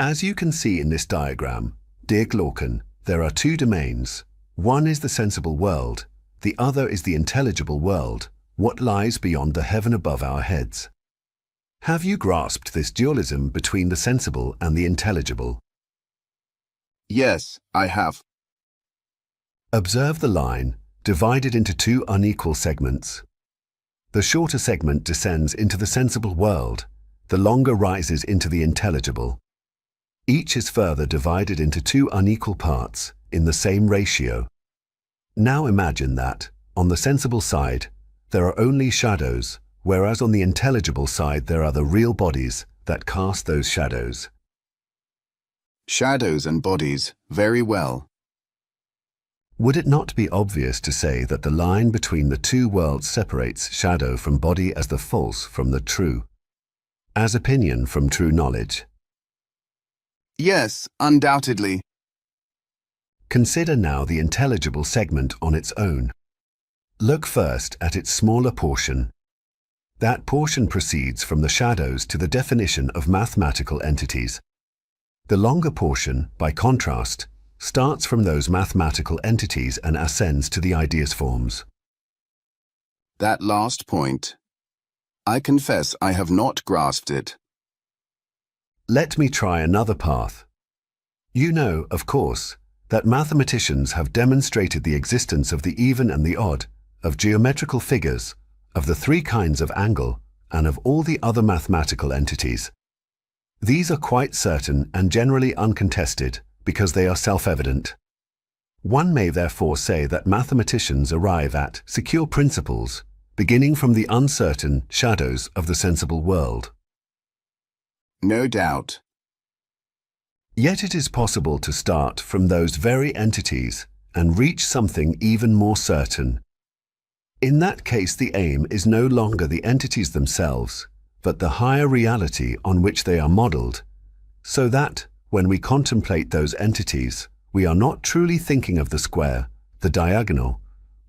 As you can see in this diagram, dear Glaucon, there are two domains. One is the sensible world, the other is the intelligible world, what lies beyond the heaven above our heads. Have you grasped this dualism between the sensible and the intelligible? Yes, I have. Observe the line, divided into two unequal segments. The shorter segment descends into the sensible world, the longer rises into the intelligible. Each is further divided into two unequal parts, in the same ratio. Now imagine that, on the sensible side, there are only shadows, whereas on the intelligible side there are the real bodies that cast those shadows. Shadows and bodies, very well. Would it not be obvious to say that the line between the two worlds separates shadow from body as the false from the true, as opinion from true knowledge? Yes, undoubtedly. Consider now the intelligible segment on its own. Look first at its smaller portion. That portion proceeds from the shadows to the definition of mathematical entities. The longer portion, by contrast, starts from those mathematical entities and ascends to the ideas forms. That last point, I confess I have not grasped it. Let me try another path. You know, of course, that mathematicians have demonstrated the existence of the even and the odd, of geometrical figures, of the three kinds of angle, and of all the other mathematical entities. These are quite certain and generally uncontested, because they are self-evident. One may therefore say that mathematicians arrive at secure principles, beginning from the uncertain shadows of the sensible world. No doubt. Yet it is possible to start from those very entities and reach something even more certain. In that case, the aim is no longer the entities themselves, but the higher reality on which they are modeled, so that, when we contemplate those entities, we are not truly thinking of the square, the diagonal,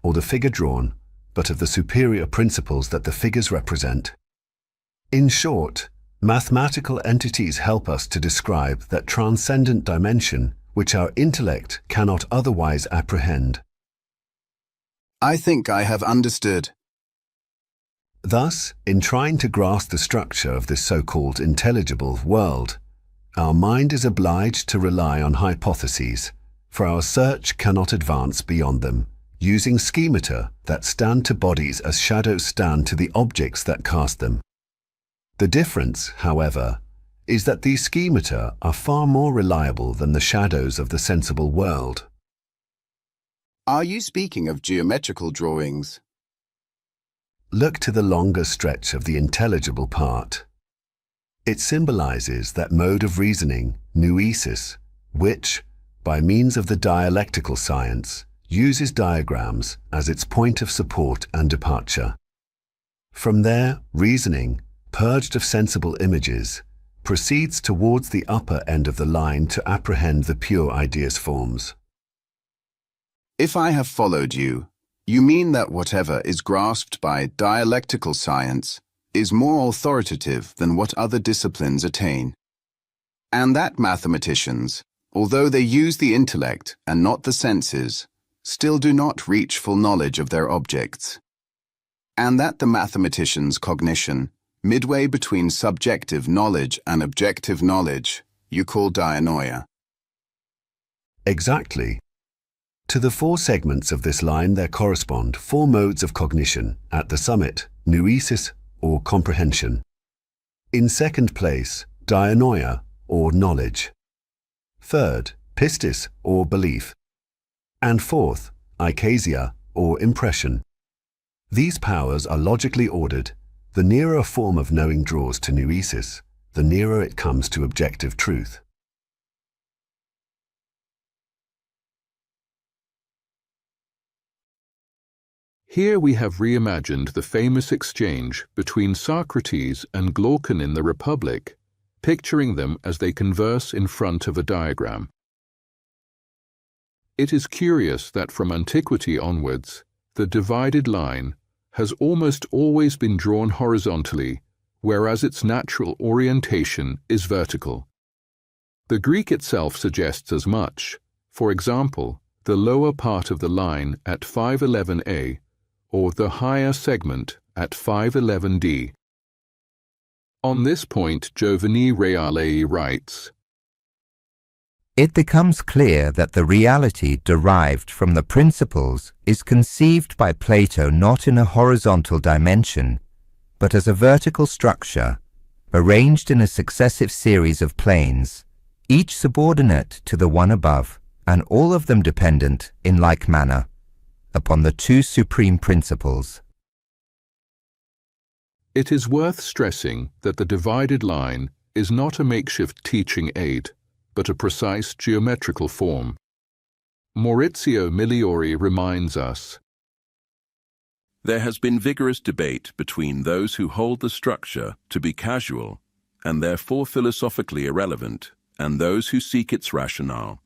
or the figure drawn, but of the superior principles that the figures represent. In short, mathematical entities help us to describe that transcendent dimension which our intellect cannot otherwise apprehend. I think I have understood. Thus, in trying to grasp the structure of this so-called intelligible world, our mind is obliged to rely on hypotheses, for our search cannot advance beyond them, using schemata that stand to bodies as shadows stand to the objects that cast them. The difference, however, is that these schemata are far more reliable than the shadows of the sensible world. Are you speaking of geometrical drawings? Look to the longer stretch of the intelligible part. It symbolizes that mode of reasoning, noesis, which, by means of the dialectical science, uses diagrams as its point of support and departure. From there, reasoning, purged of sensible images, proceeds towards the upper end of the line to apprehend the pure ideas forms. If I have followed you, you mean that whatever is grasped by dialectical science is more authoritative than what other disciplines attain, and that mathematicians, although they use the intellect and not the senses, still do not reach full knowledge of their objects, and that the mathematician's cognition, midway between subjective knowledge and objective knowledge, you call dianoia. Exactly. To the four segments of this line there correspond four modes of cognition at the summit, noesis or comprehension. In second place, dianoia or knowledge. Third, pistis or belief. And fourth, eikasia or impression. These powers are logically ordered. The nearer a form of knowing draws to noesis, the nearer it comes to objective truth. Here we have reimagined the famous exchange between Socrates and Glaucon in the Republic, picturing them as they converse in front of a diagram. It is curious that from antiquity onwards, the divided line has almost always been drawn horizontally, whereas its natural orientation is vertical. The Greek itself suggests as much. For example, the lower part of the line at 511a, or the higher segment at 511d. On this point, Giovanni Reale writes, "It becomes clear that the reality derived from the principles is conceived by Plato not in a horizontal dimension, but as a vertical structure, arranged in a successive series of planes, each subordinate to the one above, and all of them dependent, in like manner, upon the two supreme principles." It is worth stressing that the divided line is not a makeshift teaching aid, but a precise geometrical form. Maurizio Migliori reminds us, There has been vigorous debate between those who hold the structure to be casual and therefore philosophically irrelevant, and those who seek its rationale.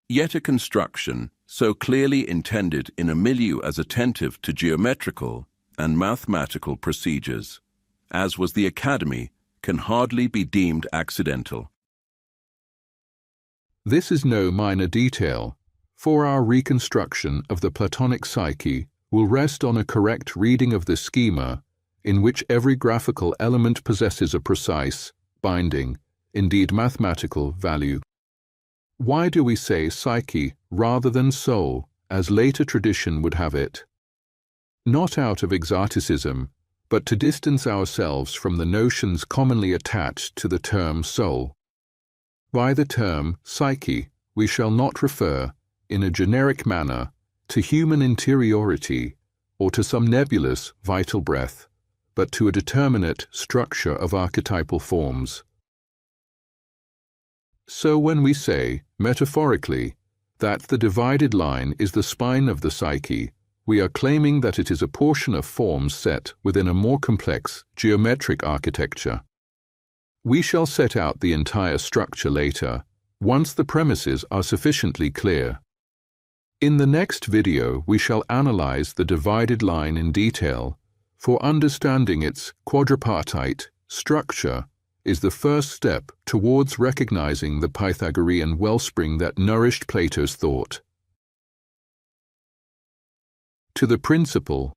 Yet a construction so clearly intended in a milieu as attentive to geometrical and mathematical procedures, as was the Academy, can hardly be deemed accidental. This is no minor detail, for our reconstruction of the Platonic psyche will rest on a correct reading of the schema in which every graphical element possesses a precise, binding, indeed mathematical value. Why do we say psyche rather than soul, as later tradition would have it? Not out of exoticism, but to distance ourselves from the notions commonly attached to the term soul. By the term psyche, we shall not refer, in a generic manner, to human interiority or to some nebulous vital breath, but to a determinate structure of archetypal forms. So when we say, metaphorically, that the divided line is the spine of the psyche, we are claiming that it is a portion of forms set within a more complex geometric architecture. We shall set out the entire structure later, once the premises are sufficiently clear. In the next video, we shall analyze the divided line in detail, for understanding its quadripartite structure is the first step towards recognizing the Pythagorean wellspring that nourished Plato's thought. To the principle,